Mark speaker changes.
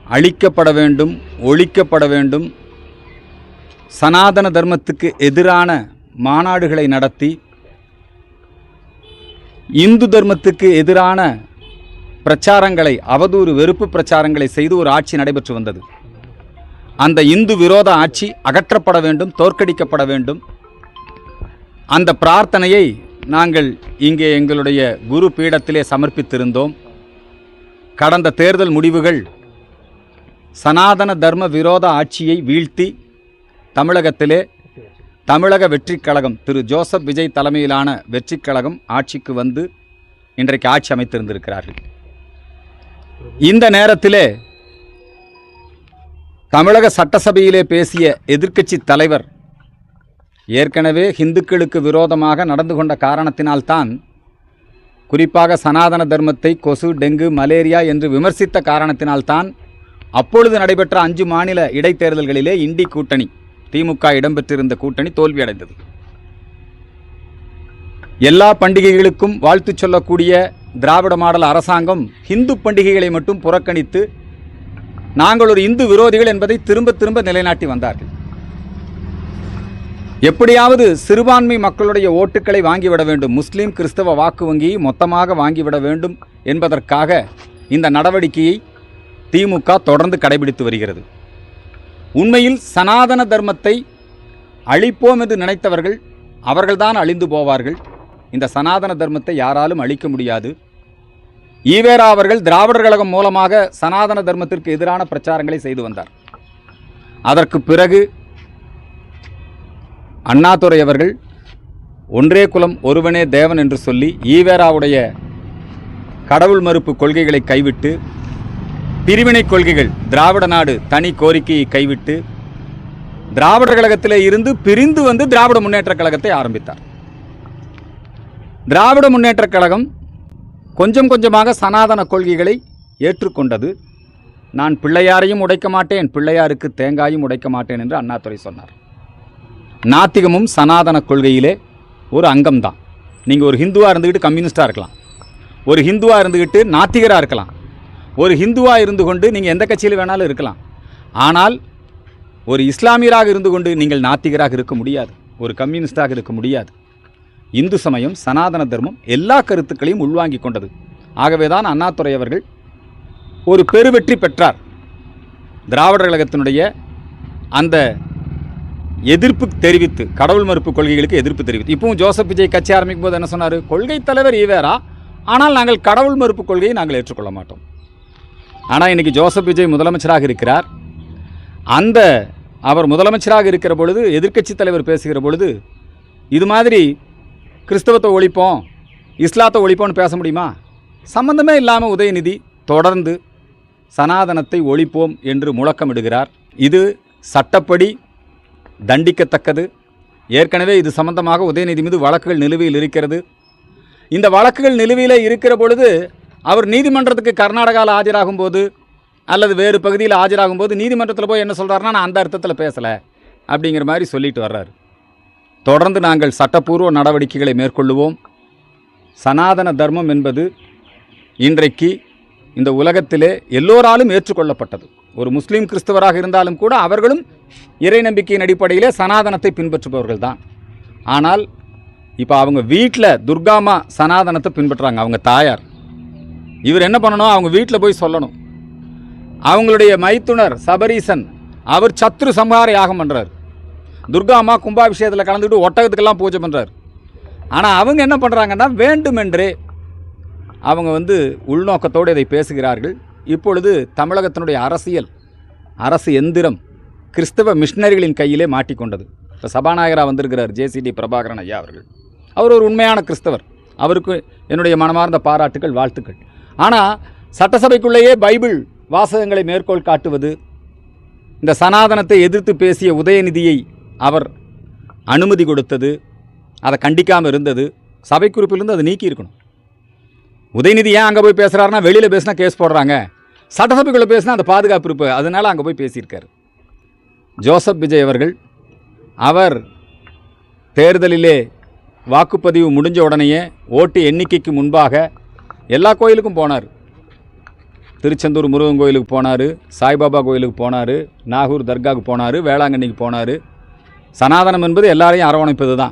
Speaker 1: அழிக்கப்பட வேண்டும், ஒழிக்கப்பட வேண்டும், சனாதன தர்மத்துக்கு எதிரான மாநாடுகளை நடத்தி இந்து தர்மத்துக்கு எதிரான பிரச்சாரங்களை, அவதூறு வெறுப்பு பிரச்சாரங்களை செய்து ஒரு ஆட்சி நடைபெற்று வந்தது. அந்த இந்து விரோத ஆட்சி அகற்றப்பட வேண்டும், தோற்கடிக்கப்பட வேண்டும். அந்த பிரார்த்தனையை நாங்கள் இங்கே எங்களுடைய குரு பீடத்திலே சமர்ப்பித்திருந்தோம். கடந்த தேர்தல் முடிவுகள் சனாதன தர்ம விரோத ஆட்சியை வீழ்த்தி தமிழகத்திலே தமிழக வெற்றிக் கழகம், திரு ஜோசப் விஜய் தலைமையிலான வெற்றிக் கழகம் ஆட்சிக்கு வந்து இன்றைக்கு ஆட்சி அமைத்திருந்திருக்கிறார்கள். இந்த நேரத்திலே தமிழக சட்டசபையிலே பேசிய எதிர்க்கட்சி தலைவர் ஏற்கனவே இந்துக்களுக்கு விரோதமாக நடந்து கொண்ட காரணத்தினால்தான், குறிப்பாக சனாதன தர்மத்தை கொசு, டெங்கு, மலேரியா என்று விமர்சித்த காரணத்தினால்தான் அப்பொழுது நடைபெற்ற 5 மாநில இடைத்தேர்தல்களிலே இண்டி கூட்டணி, திமுக இடம்பெற்றிருந்த கூட்டணி தோல்வியடைந்தது. எல்லா பண்டிகைகளுக்கும் வாழ்த்து சொல்லக்கூடிய திராவிட மாடல் அரசாங்கம் இந்து பண்டிகைகளை மட்டும் புறக்கணித்து நாங்கள் ஒரு இந்து விரோதிகள் என்பதை திரும்ப திரும்ப நிலைநாட்டி வந்தார்கள். எப்படியாவது சிறுபான்மை மக்களுடைய ஓட்டுக்களை வாங்கிவிட வேண்டும், முஸ்லீம் கிறிஸ்தவ வாக்கு வங்கியை மொத்தமாக வாங்கிவிட வேண்டும் என்பதற்காக இந்த நடவடிக்கையை திமுக தொடர்ந்து கடைபிடித்து வருகிறது. உண்மையில் சனாதன தர்மத்தை அழிப்போம் என்று நினைத்தவர்கள் அவர்கள்தான் அழிந்து போவார்கள். இந்த சனாதன தர்மத்தை யாராலும் அழிக்க முடியாது. ஈவேரா அவர்கள் திராவிடர் கழகம் மூலமாக சனாதன தர்மத்திற்கு எதிரான பிரச்சாரங்களை செய்து வந்தார். அதற்கு பிறகு அண்ணாதுரை அவர்கள் ஒன்றே குலம் ஒருவனே தேவன் என்று சொல்லி ஈவேராவுடைய கடவுள் மறுப்பு கொள்கைகளை கைவிட்டு, பிரிவினை கொள்கைகள், திராவிட நாடு தனி கோரிக்கையை கைவிட்டு திராவிடர் கழகத்திலே இருந்து பிரிந்து வந்து திராவிட முன்னேற்ற கழகத்தை ஆரம்பித்தார். திராவிட முன்னேற்ற கழகம் கொஞ்சம் கொஞ்சமாக சனாதன கொள்கைகளை ஏற்றுக்கொண்டது. நான் பிள்ளையாரையும் உடைக்க மாட்டேன், பிள்ளையாருக்கு தேங்காயும் உடைக்க மாட்டேன் என்று அண்ணாதுரை சொன்னார். நாத்திகமும் சனாதன கொள்கையிலே ஒரு அங்கம்தான். நீங்கள் ஒரு ஹிந்துவாக இருந்துக்கிட்டு கம்யூனிஸ்டாக இருக்கலாம், ஒரு ஹிந்துவாக இருந்துக்கிட்டு நாத்திகராக இருக்கலாம், ஒரு ஹிந்துவாக இருந்து கொண்டு நீங்கள் எந்த கட்சியில் வேணாலும் இருக்கலாம். ஆனால் ஒரு இஸ்லாமியராக இருந்து கொண்டு நீங்கள் நாத்திகராக இருக்க முடியாது, ஒரு கம்யூனிஸ்டாக இருக்க முடியாது. இந்து சமயம், சனாதன தர்மம் எல்லா கருத்துக்களையும் உள்வாங்கிக் கொண்டது. ஆகவே தான் அண்ணாதுரை அவர்கள் ஒரு பெருவெற்றி பெற்றார். திராவிடர் கழகத்தினுடைய அந்த எதிர்ப்பு தெரிவித்து, கடவுள் மறுப்பு கொள்கைகளுக்கு எதிர்ப்பு தெரிவித்து, இப்பவும் ஜோசப் விஜய் கட்சி ஆரம்பிக்கும் போது என்ன சொன்னார்? கொள்கை தலைவர் ஈவேரா, ஆனால் நாங்கள் கடவுள் மறுப்பு கொள்கையை நாங்கள் ஏற்றுக்கொள்ள மாட்டோம். ஆனால் இன்றைக்கி ஜோசப் விஜய் முதலமைச்சராக இருக்கிறார். அவர் முதலமைச்சராக இருக்கிற பொழுது எதிர்க்கட்சி தலைவர் பேசுகிற பொழுது இது மாதிரி கிறிஸ்தவத்தை ஒழிப்போம், இஸ்லாத்தை ஒழிப்போம்னு பேச முடியுமா? சம்பந்தமே இல்லாமல் உதயநிதி தொடர்ந்து சனாதனத்தை ஒழிப்போம் என்று முழக்கமிடுகிறார். இது சட்டப்படி தண்டிக்கத்தக்கது. ஏற்கனவே இது சம்பந்தமாக உதயநிதி மீது வழக்குகள் நிலுவையில் இருக்கிறது. இந்த வழக்குகள் நிலுவையில் இருக்கிற பொழுது அவர் நீதிமன்றத்துக்கு கர்நாடகாவில் ஆஜராகும் போது அல்லது வேறு பகுதியில் ஆஜராகும் போது நீதிமன்றத்தில் போய் என்ன சொல்கிறாருன்னா, நான் அந்த அர்த்தத்தில் பேசலை அப்படிங்கிற மாதிரி சொல்லிட்டு வர்றார். தொடர்ந்து நாங்கள் சட்டப்பூர்வ நடவடிக்கைகளை மேற்கொள்ளுவோம். சனாதன தர்மம் என்பது இன்றைக்கு இந்த உலகத்திலே எல்லோராலும் ஏற்றுக்கொள்ளப்பட்டது. ஒரு முஸ்லீம் கிறிஸ்தவராக இருந்தாலும் கூட அவர்களும் இறை நம்பிக்கையின் அடிப்படையிலே சனாதனத்தை பின்பற்றுபவர்கள் தான். ஆனால் இப்போ அவங்க வீட்டில் துர்காமா சனாதனத்தை பின்பற்றுறாங்க, அவங்க தாயார். இவர் என்ன பண்ணணும்? அவங்க வீட்டில் போய் சொல்லணும். அவங்களுடைய மைத்துனர் சபரீசன் அவர் சத்ரு சம்ஹார யாகம் பண்ணுறார். துர்காமா கும்பாபிஷேகத்தில் கலந்துக்கிட்டு ஒட்டகத்துக்கெல்லாம் பூஜை பண்ணுறார். ஆனால் அவங்க என்ன பண்ணுறாங்கன்னா, வேண்டுமென்றே அவங்க உள்நோக்கத்தோடு இதை பேசுகிறார்கள். இப்பொழுது தமிழகத்தினுடைய அரசு எந்திரம் கிறிஸ்தவ மிஷினரிகளின் கையிலே மாட்டிக்கொண்டது. இப்போ சபாநாயகராக வந்திருக்கிறார் ஜேசிடி பிரபாகரன் ஐயா அவர்கள். அவர் ஒரு உண்மையான கிறிஸ்தவர், அவருக்கு என்னுடைய மனமார்ந்த பாராட்டுக்கள், வாழ்த்துக்கள். ஆனால் சட்டசபைக்குள்ளேயே பைபிள் வாசகங்களை மேற்கோள் காட்டுவது, இந்த சனாதனத்தை எதிர்த்து பேசிய உதயநிதியை அவர் அனுமதி கொடுத்தது, அதை கண்டிக்காமல் இருந்தது, சபை குறிப்பிலிருந்து அதை நீக்கி இருக்கணும். உதயநிதி ஏன் அங்கே போய் பேசுகிறாருன்னா, வெளியில் பேசினா கேஸ் போடுறாங்க, சட்டசபைக்குள்ளே பேசினா அந்த பாதுகாப்பு இருப்பு, அதனால் அங்கே போய் பேசியிருக்கார். ஜோசப் விஜய் அவர்கள் அவர் தேர்தலிலே வாக்குப்பதிவு முடிஞ்ச உடனேயே ஓட்டு எண்ணிக்கைக்கு முன்பாக எல்லா கோயிலுக்கும் போனார். திருச்செந்தூர் முருகன் கோயிலுக்கு போனார், சாய்பாபா கோயிலுக்கு போனார், நாகூர் தர்காவுக்கு போனார், வேளாங்கண்ணிக்கு போனார். சனாதனம் என்பது எல்லாரையும் அரவணைப்பது தான்.